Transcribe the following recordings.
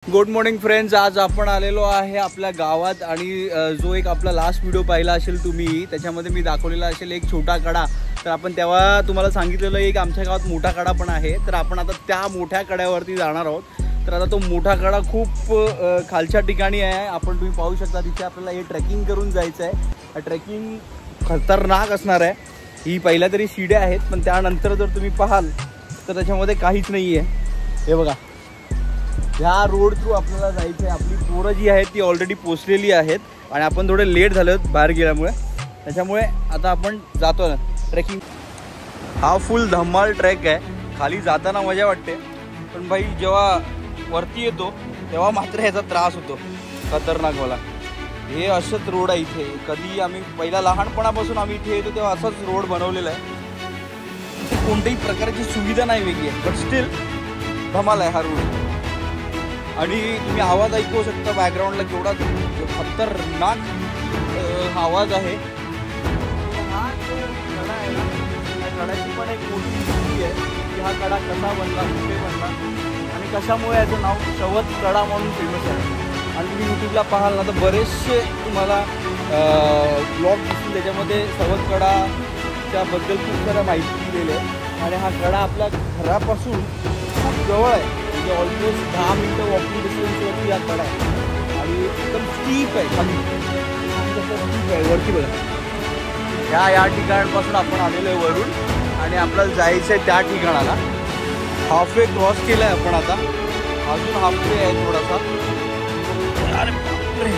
Good morning friends, आज आपण आलेलो आहे आपल्या गावात आणि जो एक आपला लास्ट व्हिडिओ पाहिला असेल तुम्ही, त्याच्यामध्ये मी दाखवलेला असेल एक छोटा कडा. तर आपण तेव्हा तुम्हाला सांगितलेलं एक आमच्या गावात मोठा कडा पण आहे. तर आपण आता त्या मोठ्या कड्यावरती जाणार आहोत. तर आता तो मोठा कडा खूप खालच्या ठिकाणी आहे. आपण तुम्ही पाहू शकता तिथे आपल्याला हे ट्रेकिंग करून जायचं आहे. ट्रेकिंग खतरनाक असणार आहे. ही पहिल्या तरी शिड्या आहेत, पण त्यानंतर जर तुम्ही पाहाल तर त्याच्यामध्ये काहीच नाही आहे. हे बघा, ह्या रोड थ्रू आपल्याला जायचं आहे. आपली पोरं जी आहेत ती ऑलरेडी पोचलेली आहेत आणि आपण थोडे लेट झालो बाहेर गेल्यामुळे. त्याच्यामुळे आता आपण जातो ना ट्रेकिंग. हा फुल धम्माल ट्रॅक आहे. खाली जाताना मजा वाटते, पण भाई जेव्हा वरती येतो तेव्हा मात्र ह्याचा त्रास होतो खतरनाक वाला. हे असंच रोड आहे इथे. कधी आम्ही पहिला लहानपणापासून आम्ही इथे येतो तेव्हा असाच रोड बनवलेला आहे. इथे कोणत्याही प्रकारची सुविधा नाही वेगळी आहे, बट स्टील धमाल आहे हा रोड. आणि तुम्ही आवाज ऐकू शकता बॅकग्राऊंडला, केवढा खतरनाक आवाज आहे. हा जो कडा आहे ना, त्या कड्याची पण एक मोठी हिस्ट्री आहे की हा कडा कसा बनला, कुठे बनला आणि कशामुळे याचं नाव शवत कडा म्हणून फेमस आहे. आणि तुम्ही यूट्यूबला पाहाल ना तर बरेचसे तुम्हाला ब्लॉग दिसतील, त्याच्यामध्ये शवत कडाच्याबद्दल खूप साऱ्या माहिती दिलेली आहे. आणि हा कडा आपल्या घरापासून खूप जवळ आहे, म्हणजे ऑलमोस्ट 10 मिनटं वॉकिंग डिस्टन्सवरती हा कडा आहे. आणि एकदम स्टीप आहे, खाली स्टीप आहे, वरती बघा. या ठिकाणापासून आपण आलेलो आहे वरून, आणि आपल्याला जायचं आहे त्या ठिकाणाला. हाफवे क्रॉस केला आहे आपण आता, अजून हाफवे आहे थोडासा. अरे बापरे,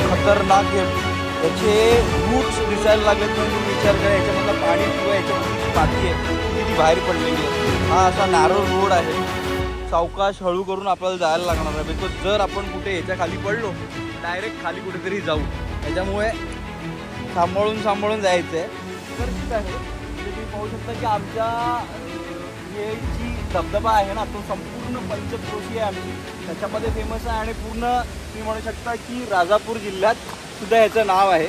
खतरनाक आहे. याचे रूट्स दिसायला लागलेत, पण तुम्ही विचार करा याच्यामधलं पाणी किंवा याच्यामध्ये माती आहे ती बाहेर पडलेली आहे. हा असा नॅरो रोड आहे. सावकाश हळू करून आपल्याला जायला लागणार आहे, बिकॉज जर आपण कुठे याच्या खाली पडलो डायरेक्ट खाली कुठेतरी जाऊ. त्याच्यामुळे सांभाळून जायचं आहे. गरजेचं आहे. तुम्ही पाहू शकता की आमच्या हे जी धबधबा आहे ना, तो संपूर्ण पंचक्रोशी आहे आमची, त्याच्यामध्ये फेमस आहे. आणि पूर्ण तुम्ही म्हणू शकता की राजापूर जिल्ह्यात सुद्धा याचं नाव आहे.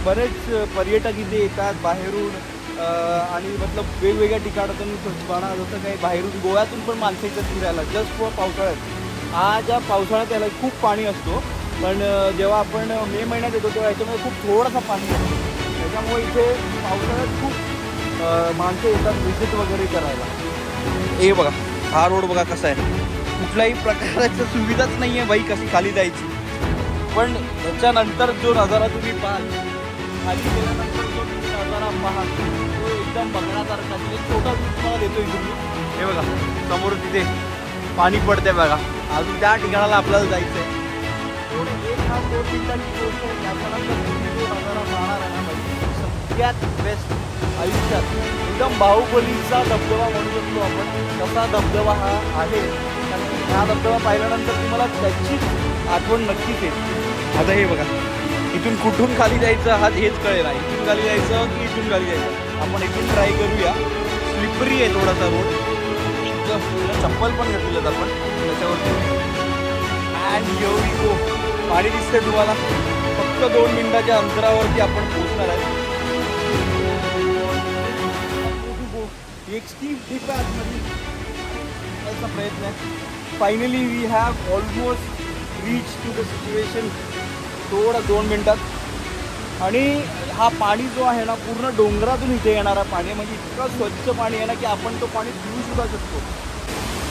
बरेच पर्यटक इथे येतात बाहेरून, आणि मतलब वेगवेगळ्या ठिकाणातून म्हणा, जसं काही बाहेरून गोव्यातून पण माणसं इथं फिरायला जस्ट फॉर पावसाळ्यात. ज्या पावसाळ्यात याला खूप पाणी असतो, पण जेव्हा आपण मे महिन्यात येतो तेव्हा याच्यामध्ये खूप थोडासा पाणी असतो. त्याच्यामुळे इथे पावसाळ्यात खूप माणसं येतात व्हिजिट वगैरे करायला. हे बघा, हा रोड बघा कसा आहे. कुठल्याही प्रकारची सुविधाच नाही आहे बाई कशी खाली जायची. पण त्याच्यानंतर जो नजारा तुम्ही पाहाल, खाली गेल्यानंतर जो तुम्ही नजारा पाहाल तो एकदम बघण्यासारखा. एक छोटा तुम्हाला देतोय तुम्ही. हे बघा समोर तिथे पाणी पडते बघा. अजून त्या ठिकाणाला आपल्याला जायचं आहे. एक हा 2 मिनिटाची गोष्ट आहे. त्याच्यानंतर तुम्ही जो नजारा पाहणार आहे ना, सगळ्यात बेस्ट आयुष्यात. एकदम बाहुबलीचा धबधबा म्हणू शकतो आपण, तसा धबधबा हा आहे. आणि हा धबधबा पाहिल्यानंतर तुम्हाला त्याचीच आठवण नक्कीच येईल. आता हे बघा, इथून कुठून खाली जायचं हा हेच कळेल. इथून खाली जायचं की इथून खाली जायचं, आपण इथून ट्राय करूया. स्लिपरी आहे थोडासा रोड. एक चप्पल पण घेतलेलं आपण त्याच्यावरती. And here we go. पाणी दिसतंय तुम्हाला. फक्त 2 मिनिटाच्या अंतरावरती आपण पोहोचणार आहे. एक स्टीप डिप आहे आतमध्ये याचा प्रयत्न आहे. Finally we have almost reach to the situation. थोडं 2 मिनटात. आणि हा पाणी जो आहे ना, पूर्ण डोंगरातून इथे येणारा पाणी, म्हणजे इतकं स्वच्छ पाणी आहे ना की आपण तो पाणी पिऊ सुद्धा शकतो.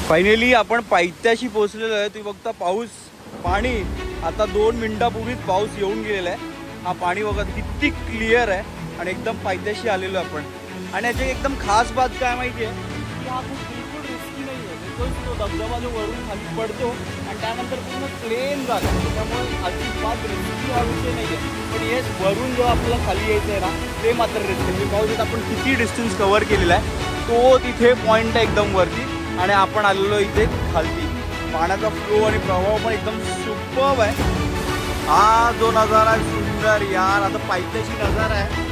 फायनली आपण पायथ्याशी पोहोचलेलो आहे. तुम्ही बघता पाऊस, पाणी आता 2 मिनटापूर्वीच पाऊस येऊन गेलेला आहे. हा पाणी बघा किती क्लिअर आहे आणि एकदम पायथ्याशी आलेलो आहे आपण. आणि याची एकदम खास बात काय माहिती आहे की हा खूप बिलकुल रिस्की नाही आहे. बिकॉज तो धबधबा जो वरून खाली पडतो आणि त्यानंतर पूर्ण प्लेन जागा, त्यामुळे अजिबात रिस्की हा विषय नाही आहे. पण येस, वरून जेव्हा आपल्याला खाली यायचं आहे ना, ते मात्र रिस्की. म्हणजे पाहू शकता आपण किती डिस्टन्स कव्हर केलेला आहे. तो तिथे पॉईंट आहे एकदम वरती, आणि आपण आलेलो इथे खालती. पाण्याचा फ्लो आणि प्रवाह पण एकदम सुपर्ब आहे. हा जो नजारा सुंदर यार, आता पायथ्याशी नजारा आहे.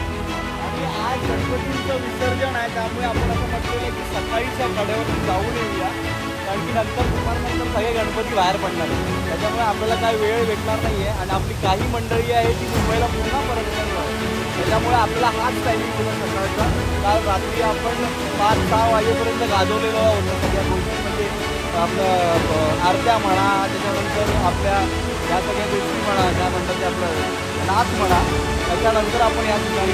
आणि आज गणपतीचं विसर्जन आहे, त्यामुळे आपण असं म्हटलेलं आहे की सकाळीच्या कड्यावरती जाऊन येऊया, कारण की नंतर दुपारनंतर सगळे गणपती बाहेर पडणार आहे. त्याच्यामुळे आपल्याला काही वेळ भेटणार नाही आहे. आणि आपली काही मंडळी आहे ती मुंबईला पुन्हा परत येणार आहे. त्याच्यामुळे आपल्याला हाच टायमिंग होता सकाळचा. काल रात्री आपण 5-6 वाजेपर्यंत गाजवलेलो होतो सगळ्या गोष्टी. म्हणजे आपलं आरत्या म्हणा, त्याच्यानंतर आपल्या या सगळ्या गोष्टी म्हणा, त्या म्हणतात ते आपलं नाच म्हणा, त्याच्यानंतर आपण या ठिकाणी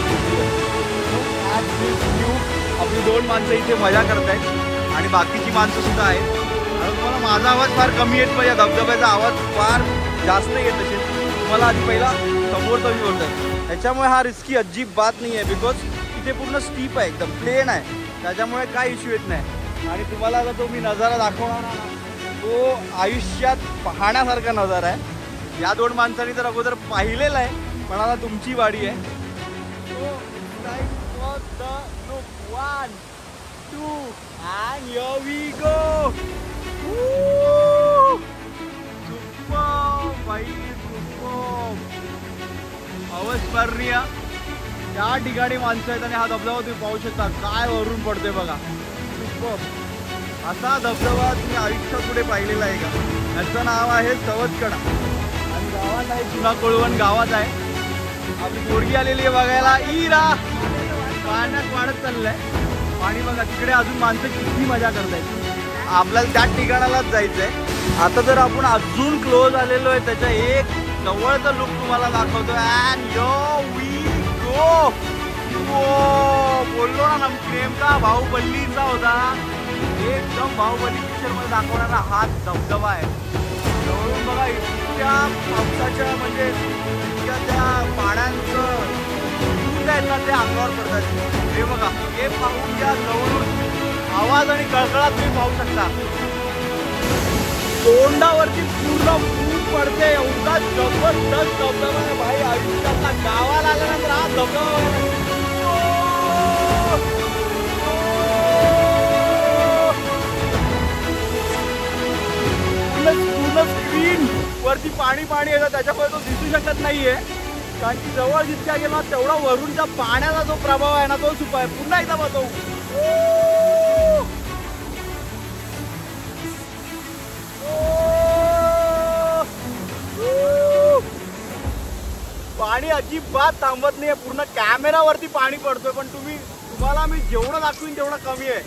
आपली 2 माणसं इथे मजा करत आहेत आणि बाकीची माणसं सुद्धा आहेत. आणि तुम्हाला माझा आवाज फार कमी येत पाहिजे, धबधब्याचा आवाज फार जास्त येत असेल. तुम्हाला आधी पहिला समोरचा व्ह्यू होत आहे, त्याच्यामुळे हा रिस्की अजिबात नाही आहे. बिकॉज इथे पूर्ण स्टीप आहे, एकदम प्लेन आहे, त्याच्यामुळे काय इश्यू येत नाही. आणि तुम्हाला आता तो मी नजारा दाखवणार ना, तो आयुष्यात पाहण्यासारखा नजारा आहे. या 2 माणसांनी तर अगोदर पाहिलेला आहे, पण आता तुमची वाडी आहे. One, two, and here we go. Super, भाई super. अविस्मरणीय. त्या ठिकाणी माणसं आहेत आणि हा धबधबा तुम्ही पाहू शकता, काय वरून पडतोय बघा. सुपर. असा धबधबा तुम्ही आयुष्यात पुढे पाहिलेला आहे का? याचं नाव आहे सवतकडा आणि गावात आहे जुना कोळवण गावात आहे. आपली पोरगी आलेली आहे बघायला. इरा पाण्यात वाढत चाललंय पाणी बघा. तिकडे अजून माणसं किती मजा करतायत. आपल्याला त्या ठिकाणालाच जायचंय. आता जर आपण अजून क्लोज आलेलो आहे, त्याच्या एक जवळचा लुक तुम्हाला दाखवतो. And yo we go. बोललो ना नेमका बाहुबलीचा होता, एकदम बाहुबली पिक्चर मध्ये दाखवणारा हा धबधबा आहे. जवळून बघा इतक्या पावसाच्या म्हणजे इतक्या त्या पाण्याचं ते अंगावर पडतात. हे बघा, हे पाहून घ्या जवळून. आवाज आणि कळकळात तुम्ही पाहू शकता. तोंडावरती पूर्ण फूट पडते, एवढा जबरदस्त धबधबा आहे भाई. आयुष्यातला गावाला आल्यानंतर हा धबधबा पूर्ण स्क्रीन वरती पाणी पाणी येतं, त्याच्यामुळे तो दिसू शकत नाहीये. कारण की जवळ जितक्या गेला तेवढा वरूनच्या पाण्याचा जो प्रभाव आहे ना, तो सुपा आहे. पुन्हा एकदा बघतो. पाणी अजिबात थांबत नाहीये. पूर्ण कॅमेरावरती पाणी पडतोय, पण तुम्हाला मी जेवढं दाखवीन तेवढं कमी आहे.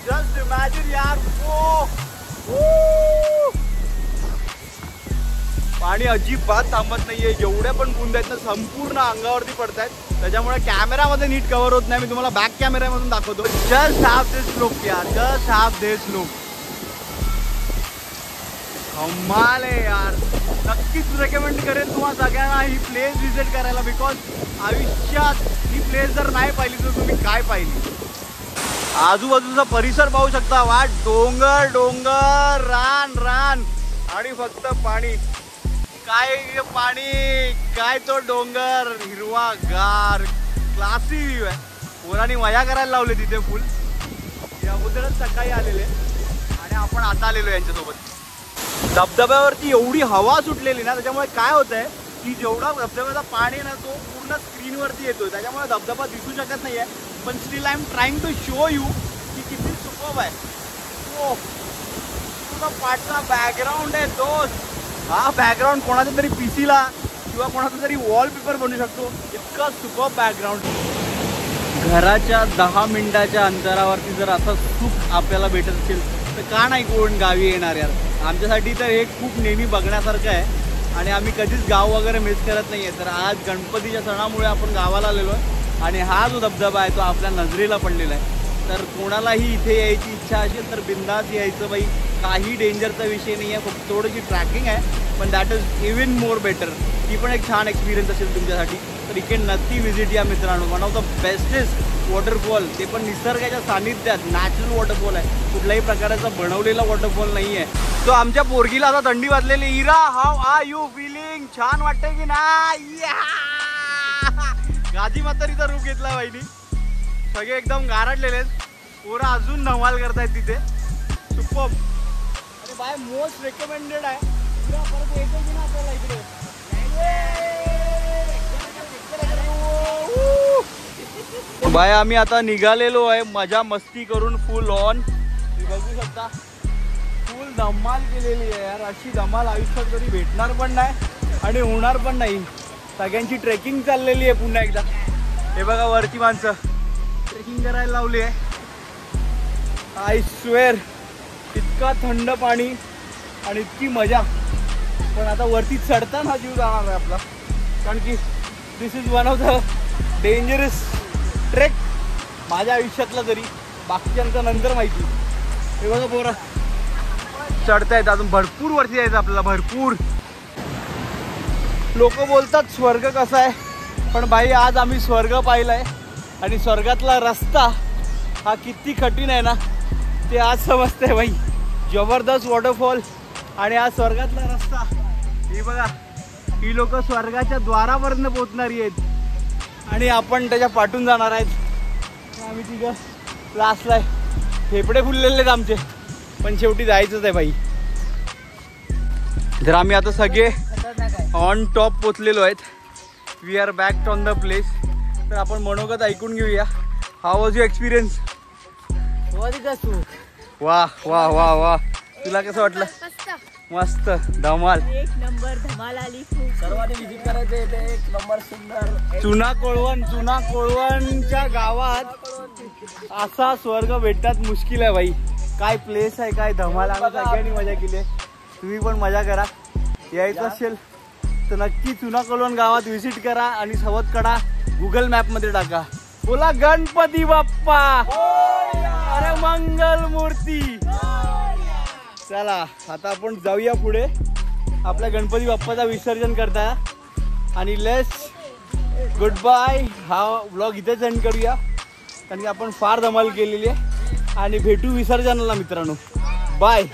जस्ट इमॅजिन यार. पाणी अजिबात थांबत नाहीये. जेवढ्या पण बुंद आहेत ना संपूर्ण अंगावरती पडतायत, त्याच्यामुळे कॅमेरामध्ये नीट कव्हर होत नाही. मी तुम्हाला बॅक कॅमेरामधून दाखवतो. जस्ट हॅव दिस लुक यार, जस्ट हॅव दिस लुक. कमाल आहे यार. नक्कीच रेकमेंड करेन तुम्हाला सगळ्यांना ही प्लेस व्हिजिट करायला. बिकॉज आयुष्यात ही प्लेस जर नाही पाहिली तर तुम्ही काय पाहिली. आजूबाजूचा परिसर पाहू शकता. वाट डोंगर डोंगर, रान रान आणि फक्त पाणी. काय पाणी, काय तो डोंगर, हिरवा गार, क्लासी व्ह्यू आहे. पोरांनी मजा करायला लावले तिथे फुल. याबद्दलच सकाळी आलेले आणि आपण आता आलेलो यांच्यासोबत. धबधब्यावरती एवढी हवा सुटलेली ना, त्याच्यामुळे काय होत आहे की जेवढा धबधब्याचा पाणी ना तो पूर्ण स्क्रीनवरती येतोय, त्याच्यामुळे धबधबा दिसू शकत नाहीये. पण still I am trying to show you की किती सुपर्ब आहे. हो, पूर्ण पाठचा बॅकग्राऊंड आहे दोस्त. हा बॅकग्राऊंड कोणाच्या तरी पीसीला किंवा कोणाचा तरी वॉलपेपर बनू शकतो, इतका सुपर्ब बॅकग्राऊंड. घराच्या 10 मिनिटाच्या अंतरावरती जर असं सुख आपल्याला भेटत असेल तर का नाही कोण गावी येणार यार. आमच्यासाठी तर हे खूप नेहमी बघण्यासारखं आहे आणि आम्ही कधीच गाव वगैरे मिस करत नाही आहे. तर आज गणपतीच्या सणामुळे आपण गावाला आलेलो आहे आणि हा जो धबधबा आहे तो आपल्या नजरेला पडलेला आहे. तर कोणालाही इथे यायची इच्छा असेल तर बिंदास यायचं बाई. काही डेंजरचा विषय नाही आहे, फक्त थोडीशी ट्रॅकिंग आहे, पण that is even more better. ती पण एक छान एक्सपिरियन्स असेल तुमच्यासाठी. तर इकडे नक्की व्हिजिट या मित्रांनो. One of the bestest waterfall, ते पण निसर्गाच्या सानिध्यात. नॅचरल वॉटरफॉल आहे, कुठल्याही प्रकारचा बनवलेला वॉटरफॉल नाही आहे. तो आमच्या पोरगीला आता थंडी वाजलेली. इरा, हाऊ आर यू फिलिंग? छान वाटतंय की नाही? गाजी म्हातारीचा रूप घेतला बाईनी. सगळे एकदम गारडलेले आहेत. पोरं अजून धमाल करतायत तिथे. सुपर्ब. अरे बाय मोस्ट रेकमेंडेड आहे. परत यायचं की ना आपल्याला इकडे. बाय आम्ही आता निघालेलो आहे मजा मस्ती करून फुल ऑन. बघू शकता फुल धमाल केलेली आहे यार. अशी धमाल आयुष्यात कधी भेटणार पण नाही आणि होणार पण नाही. सगळ्यांची ट्रेकिंग चाललेली आहे पुन्हा एकदा. हे बघा वरची माणसं ट्रेकिंग करायला लावली आहे. आय स्वेअर इतका थंड पाणी आणि इतकी मजा. पण आता वरती चढताना जीव जाणार आहे आपला, कारण की this is one of the dangerous trek माझ्या आयुष्यातला, तरी बाकीच्यांचं नंतर माहिती. हे बघा पोरा चढतायत, अजून भरपूर वरती जायचं आपल्याला, भरपूर. लोक बोलतात स्वर्ग कसा आहे, पण बाई आज आम्ही स्वर्ग पाहिलाय. आणि स्वर्गातला रस्ता हा किती कठीण आहे ना ते आज समजतंय बाई. जबरदस्त वॉटरफॉल आणि आज स्वर्गातला रस्ता. ही बघा, ही लोक स्वर्गाच्या द्वारावरनं पोहोचणारी आहेत आणि आपण त्याच्या पाठून जाणार आहेत. आम्ही तिघं लास्टला आहे, फेफडे फुललेले आहेत आमचे, पण शेवटी जायचंच आहे बाई. तर आम्ही आता सगळे ऑन टॉप पोचलेलो आहेत. We are back on the place. तर आपण मनोगत ऐकून घेऊया. How was your experience? वा वा वा वा, तुला कसं वाटलं? मस्त, धमाल, एक नंबर धमाल आली. सर्वांनी विजिट करायचं इथे, एक नंबर सुंदर. चुना कोळवणच्या गावात असा स्वर्ग भेटतात मुश्किल आहे बाई. काय प्लेस आहे, काय धमाल. आम्ही सगळ्यांनी मजा केली आहे. तुम्ही पण मजा करा. यायचं असेल तर नक्की चुना कोळवण गावात व्हिजिट करा आणि सवतकडा गुगल मॅप मध्ये टाका. बोला गणपती बाप्पा, अरे मंगल मूर्ती. चला आता आपण जाऊया पुढे आपल्या गणपती बाप्पाचा विसर्जन करता. आणि लेट्स गुड बाय. हा व्लॉग इथेच एंड करूया, कारण की आपण फार धमाल केलेली आहे. आणि भेटू विसर्जनाला मित्रांनो. बाय.